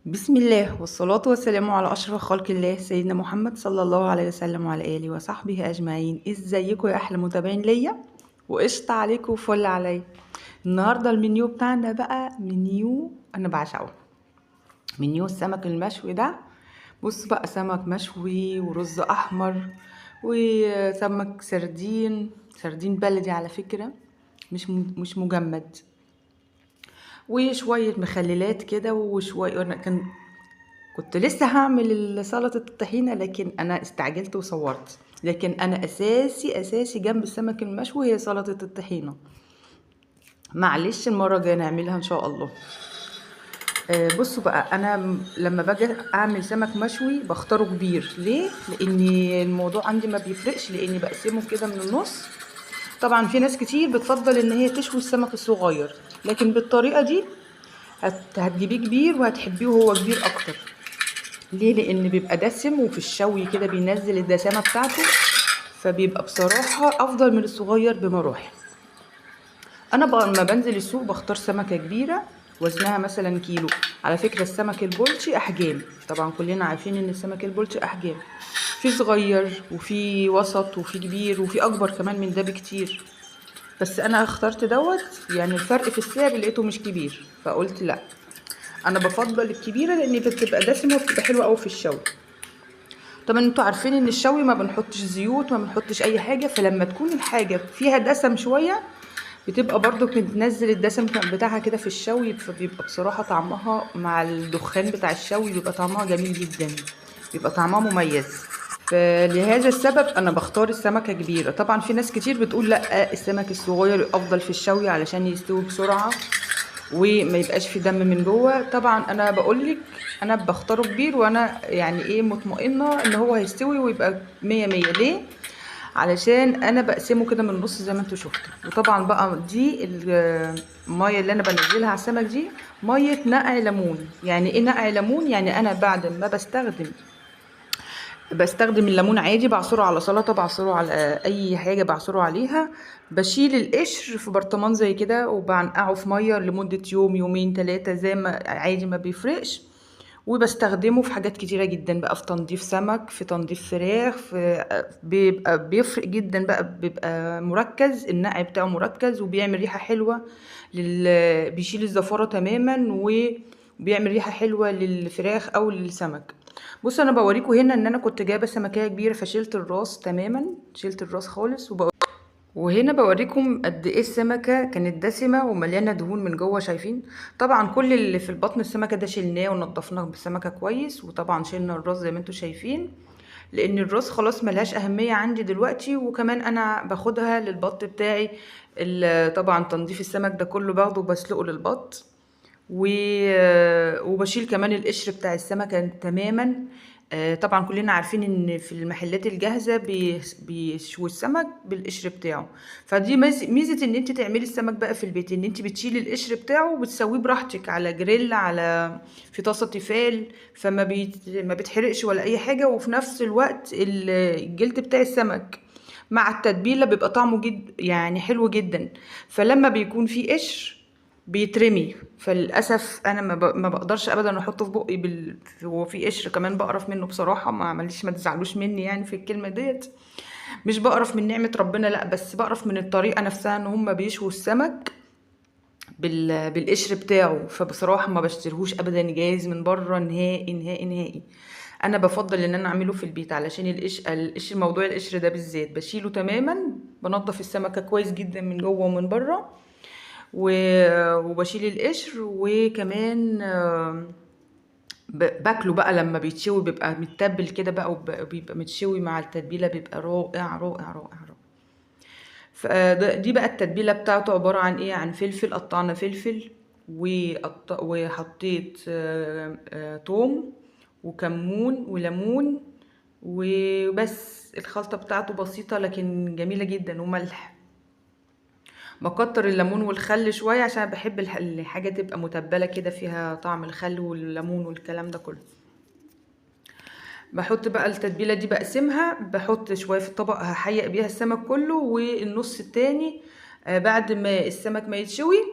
بسم الله والصلاة والسلام على أشرف خلق الله سيدنا محمد صلى الله عليه وسلم وعلى آله وصحبه أجمعين. ازيكم يا أحلى متابعين ليا وقشطة عليكم وفل عليا. النهاردة المنيو بتاعنا بقى منيو أنا بعشقه، منيو السمك المشوي ده. بص بقى، سمك مشوي ورز أحمر وسمك سردين بلدي على فكرة، مش مجمد، وشوية مخللات كده وشوية. أنا كنت لسه هعمل سلطة الطحينة لكن أنا استعجلت وصورت، لكن أنا أساسي جنب السمك المشوي هي سلطة الطحينة. معلش المرة الجاية نعملها إن شاء الله. بصوا بقى، أنا لما باجي أعمل سمك مشوي بختاره كبير. ليه؟ لأن الموضوع عندي ما بيفرقش، لأني بقسمه كده من النص. طبعا في ناس كتير بتفضل إن هي تشوي السمك الصغير، لكن بالطريقة دي هتجيبيه كبير وهتحبيه وهو كبير أكتر. ليه؟ لان بيبقى دسم وفي الشوي كده بينزل الدسامه بتاعته، فبيبقى بصراحه افضل من الصغير بمراحل. انا بقى لما بنزل السوق بختار سمكه كبيره وزنها مثلا كيلو. على فكره السمك البلطي احجام، طبعا كلنا عارفين ان السمك البلطي احجام، في صغير وفي وسط وفي كبير وفي اكبر كمان من ده بكتير. بس انا اخترت دوت، يعني الفرق في السعر لقيته مش كبير فقلت لا، انا بفضل الكبيره لان بتبقى دسمه وبتبقى حلوه قوي في الشوي. طبعا انتوا عارفين ان الشوي ما بنحطش زيوت، ما بنحطش اي حاجه، فلما تكون الحاجه فيها دسم شويه بتبقى برضو بتنزل الدسم بتاعها كده في الشوي، فبيبقى بصراحه طعمها مع الدخان بتاع الشوي بيبقى طعمها جميل جدا، بيبقى طعمها مميز. فلهذا السبب انا بختار السمكه كبيره. طبعا في ناس كتير بتقول لا، السمك الصغير افضل في الشوي علشان يستوي بسرعه وما يبقاش في دم من جوه. طبعا انا بقولك انا بختاره كبير، وانا يعني ايه مطمئنه ان هو هيستوي ويبقى مية مية. ليه؟ علشان انا بقسمه كده من النص زي ما انتوا شفتوا. وطبعا بقى دي الميه اللي انا بنزلها على السمك دي ميه نقع ليمون. يعني ايه نقع ليمون؟ يعني انا بعد ما بستخدم الليمون عادي، بعصره على سلطة، بعصره على أي حاجة بعصره عليها، بشيل القشر في برطمان زي كده وبنقعه في مية لمدة يوم يومين ثلاثة زي ما عادي، ما بيفرقش. وبستخدمه في حاجات كتيرة جدا بقى، في تنظيف سمك، في تنظيف فراخ، بيبقى بيفرق جدا بقى، بيبقى مركز، النقع بتاعه مركز وبيعمل ريحة حلوة بيشيل الزفارة تماما وبيعمل ريحة حلوة للفراخ أو للسمك. بص انا بوريكم هنا ان انا كنت جايبه سمكيه كبيره فشلت الراس تماما، شلت الراس خالص. وهنا بوريكم قد ايه السمكه كانت دسمه ومليانه دهون من جوه، شايفين؟ طبعا كل اللي في البطن السمكه ده شلناه ونضفناه بالسمكه كويس، وطبعا شلنا الراس زي ما انتم شايفين، لان الراس خلاص ملهاش اهميه عندي دلوقتي. وكمان انا باخدها للبط بتاعي، طبعا تنظيف السمك ده كله باخده وبسلقه للبط، وبشيل كمان القشر بتاع السمكة تماما. طبعا كلنا عارفين ان في المحلات الجاهزة بيشوي السمك بالقشر بتاعه. فدي ميزة ان انت تعملي السمك بقى في البيت، ان انت بتشيلي القشر بتاعه وبتسويه براحتك على جريل، على في طاسة تيفال، ما بتحرقش ولا اي حاجة. وفي نفس الوقت الجلد بتاع السمك مع التتبيلة بيبقى طعمه يعني حلو جدا. فلما بيكون فيه قشر بيترمي، فللاسف انا ما بقدرش ابدا احطه في بقي هو في قشر كمان بقرف منه بصراحه، ما تزعلوش مني يعني في الكلمه ديت. مش بقرف من نعمه ربنا لا، بس بقرف من الطريقه نفسها ان هم بيشووا السمك بالقشر بتاعه. فبصراحه ما بشتريهوش ابدا جاهز من بره، نهائي نهائي نهائي. انا بفضل ان انا اعمله في البيت علشان القشر موضوع القشر ده بالذات بشيله تماما. بنضف السمكه كويس جدا من جوه ومن بره، وبشيل القشر. وكمان باكله بقى لما بيتشوي بيبقى متبل كده بقى، وبيبقى متشوي مع التتبيله بيبقى رائع رائع رائع رائع. فدي بقى التتبيله بتاعته عباره عن ايه؟ عن فلفل، قطعنا فلفل وحطيت توم وكمون وليمون وبس. الخلطه بتاعته بسيطه لكن جميله جدا، وملح. بكتر الليمون والخل شويه عشان بحب الحاجه تبقى متبله كده فيها طعم الخل والليمون والكلام ده كله. بحط بقى التتبيله دي بقسمها، بحط شويه في الطبق هحيق بيها السمك كله، والنص التاني بعد ما السمك ما يتشوي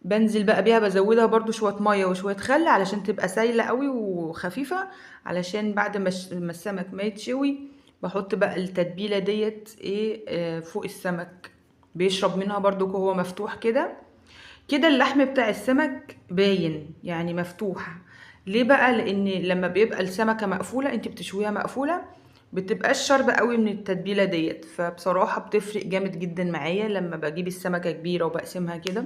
بنزل بقى بيها بزودها برضو شوية مية وشوية خل علشان تبقى سايلة قوي وخفيفة، علشان بعد ما السمك ما يتشوي بحط بقى التتبيلة ديت ايه فوق السمك، بيشرب منها برضو وهو مفتوح كده. كده اللحم بتاع السمك باين يعني مفتوح. ليه بقى؟ لان لما بيبقى السمكة مقفولة، انت بتشويها مقفولة، بتبقاش شاربة قوي من التتبيلة ديت. فبصراحة بتفرق جامد جدا معايا لما بجيب السمكة كبيرة وبقسمها كده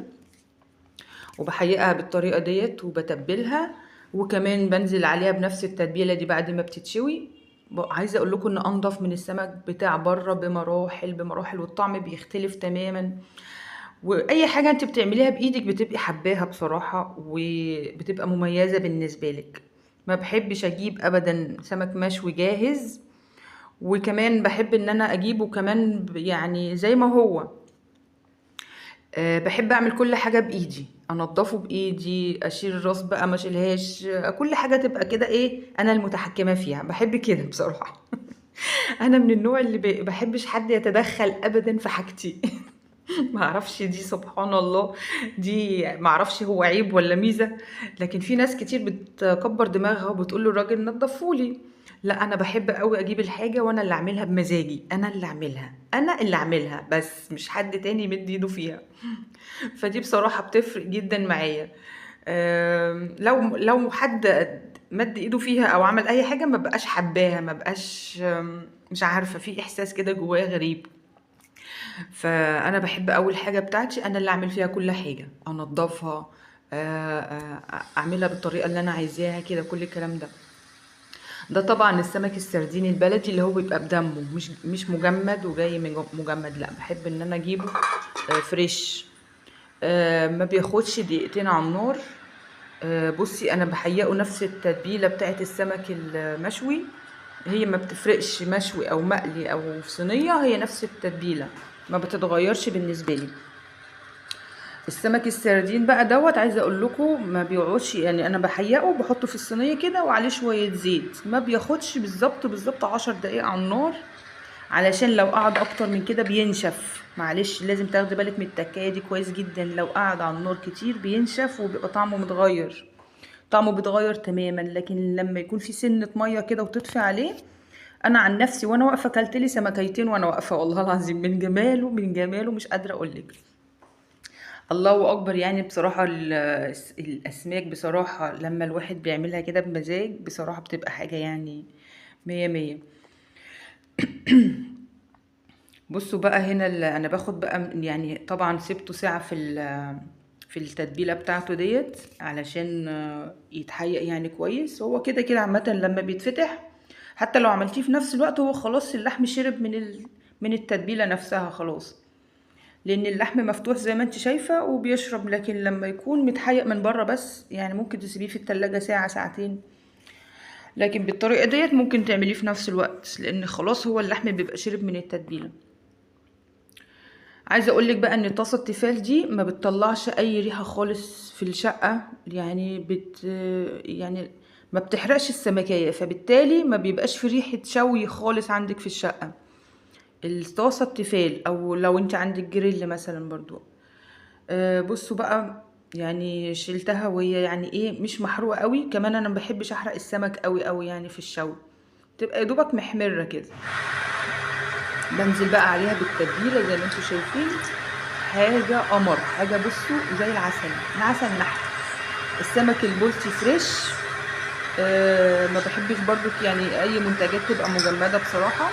وبحيقها بالطريقة ديت وبتبلها، وكمان بنزل عليها بنفس التتبيلة دي بعد ما بتتشوي. عايزة اقول لكم ان انضف من السمك بتاع بره بمراحل بمراحل، والطعم بيختلف تماما. واي حاجة انت بتعمليها بايدك بتبقي حباها بصراحة، وبتبقى مميزة بالنسبة لك. ما بحبش اجيب ابدا سمك مشوي جاهز، وكمان بحب ان انا اجيبه كمان يعني زي ما هو. بحب اعمل كل حاجة بايدي، انضفه بايدي، اشيل الراس بقى ما اشيلهاش، كل حاجة تبقى كده ايه انا المتحكمة فيها، بحب كده بصراحة. انا من النوع اللي بحبش حد يتدخل ابدا في حاجتي. ما اعرفش دي سبحان الله، دي ما اعرفش هو عيب ولا ميزة. لكن في ناس كتير بتكبر دماغها وبتقول له الراجل نضفولي. لا، انا بحب قوي اجيب الحاجة وانا اللي اعملها بمزاجي، انا اللي اعملها بس مش حد تاني يمد ايده فيها. فدي بصراحة بتفرق جدا معايا. لو حد مد ايده فيها او عمل اي حاجة ما بقاش حباها، ما بقاش مش عارفة، في احساس كده جوايا غريب. فانا بحب اول حاجه بتاعتي انا اللي اعمل فيها كل حاجه، انضفها، اعملها بالطريقه اللي انا عايزاها كده، كل الكلام ده. ده طبعا السمك السردين البلدي اللي هو بيبقى بدمه، مش مجمد وجاي من مجمد، لا بحب ان انا اجيبه فريش. ما بياخدش دقيقتين على النار. بصي انا بحيقه نفس التتبيله بتاعت السمك المشوي، هي ما بتفرقش مشوي او مقلي او في صينيه، هي نفس التتبيله ما بتتغيرش بالنسبه لي. السمك السردين بقى دوت عايزه اقول لكم ما بيقعدش، يعني انا بحيقه بحطه في الصينيه كده وعليه شويه زيت، ما بياخدش بالظبط 10 دقايق على النار، علشان لو قعد اكتر من كده بينشف. معلش لازم تاخدي بالك من التكايه دي كويس جدا، لو قعد على النار كتير بينشف وبيبقى طعمه متغير، طعمه بيتغير تماما. لكن لما يكون في سنه ميه كده وتطفي عليه، انا عن نفسي وانا واقفه كلت لي سمكيتين وانا واقفه، والله العظيم من جماله من جماله مش قادره اقول لك. الله اكبر. يعني بصراحه الاسماك بصراحه لما الواحد بيعملها كده بمزاج بصراحه بتبقى حاجه يعني مية مية. بصوا بقى هنا انا باخد بقى يعني طبعا سبته ساعه في التتبيله بتاعته ديت علشان يتحيق يعني كويس. هو كده كده عامه لما بيتفتح، حتى لو عملتيه في نفس الوقت هو خلاص اللحم شرب من التتبيله نفسها خلاص، لان اللحم مفتوح زي ما انت شايفه وبيشرب. لكن لما يكون متحيق من بره بس، يعني ممكن تسيبيه في التلاجة ساعه ساعتين، لكن بالطريقه ديت ممكن تعمليه في نفس الوقت، لان خلاص هو اللحم بيبقى شرب من التتبيله. عايزه اقولك بقى ان طاسه التيفال دي ما بتطلعش اي ريحه خالص في الشقه، يعني يعني ما بتحرقش السمكيه، فبالتالي ما بيبقاش في ريحه شوي خالص عندك في الشقه. الطاسه التيفال، او لو انت عندك جريل مثلا برضو. بصوا بقى، يعني شلتها وهي يعني ايه مش محروقه قوي، كمان انا ما بحبش احرق السمك قوي قوي يعني في الشوي، تبقى يا دوبك محمره كده. بنزل بقى عليها بالتتبيله زي ما انتم شايفين، حاجه قمر، حاجه بصوا زي العسل، العسل نحل. السمك البلطي فريش. ما بحبش برضو يعني اي منتجات تبقى مجمده بصراحه.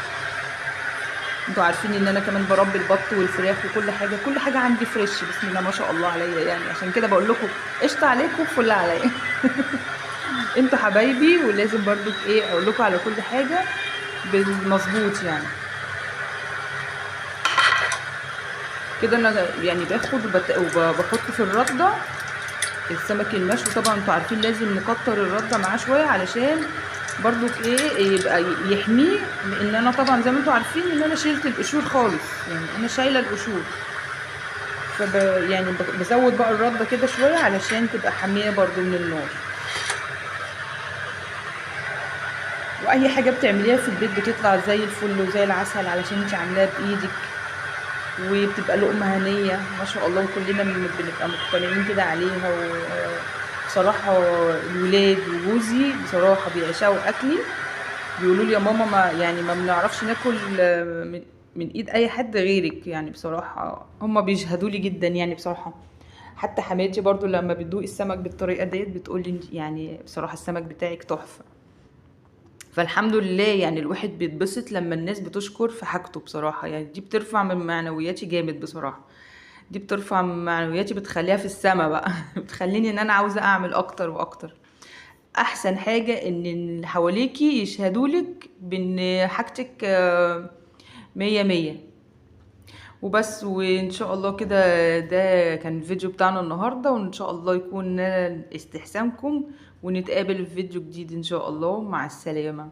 انتوا عارفين ان انا كمان بربي البط والفراخ وكل حاجه، كل حاجه عندي فريش بسم الله ما شاء الله عليا، يعني عشان كده بقول لكم قشطه عليكم فل عليا. انتوا حبايبي، ولازم برضو ايه اقول لكم على كل حاجه بالمظبوط يعني. كده انا يعني باخد وبحط في الرده السمك المشوي. طبعا انتوا عارفين لازم نكتر الرده معاه شويه علشان برضو ايه يبقى يحميه، لان انا طبعا زي ما انتوا عارفين ان انا شلت القشور خالص، يعني انا شايله القشور. يعني بزود بقى الرده كده شويه علشان تبقى حاميه برضو من النار. واي حاجه بتعمليها في البيت بتطلع زي الفل وزي العسل علشان انت عاملاها بايدك. وبتبقى لقمة هنية ما شاء الله، وكلنا بنبقى مقتنعين كده عليها. وبصراحة الولاد وجوزي بصراحة بيعشقوا أكلي، بيقولوا لي يا ماما ما بنعرفش ناكل من ايد اي حد غيرك. يعني بصراحة هما بيشهدوا لي جدا يعني بصراحة. حتى حماتي برضو لما بتدوق السمك بالطريقة ديت بتقول لي يعني بصراحة السمك بتاعك تحفة. فالحمد لله يعني الواحد بيتبسط لما الناس بتشكر في حاجته بصراحة. يعني دي بترفع من معنوياتي جامد بصراحة. دي بترفع من معنوياتي، بتخليها في السما بقى بتخليني ان انا عاوزة اعمل اكتر واكتر. احسن حاجة ان اللي حواليكي يشهدولك بان حاجتك مية مية. وبس، وان شاء الله كده ده كان الفيديو بتاعنا النهاردة، وان شاء الله يكون نال استحسانكم، ونتقابل في فيديو جديد ان شاء الله. مع السلامة.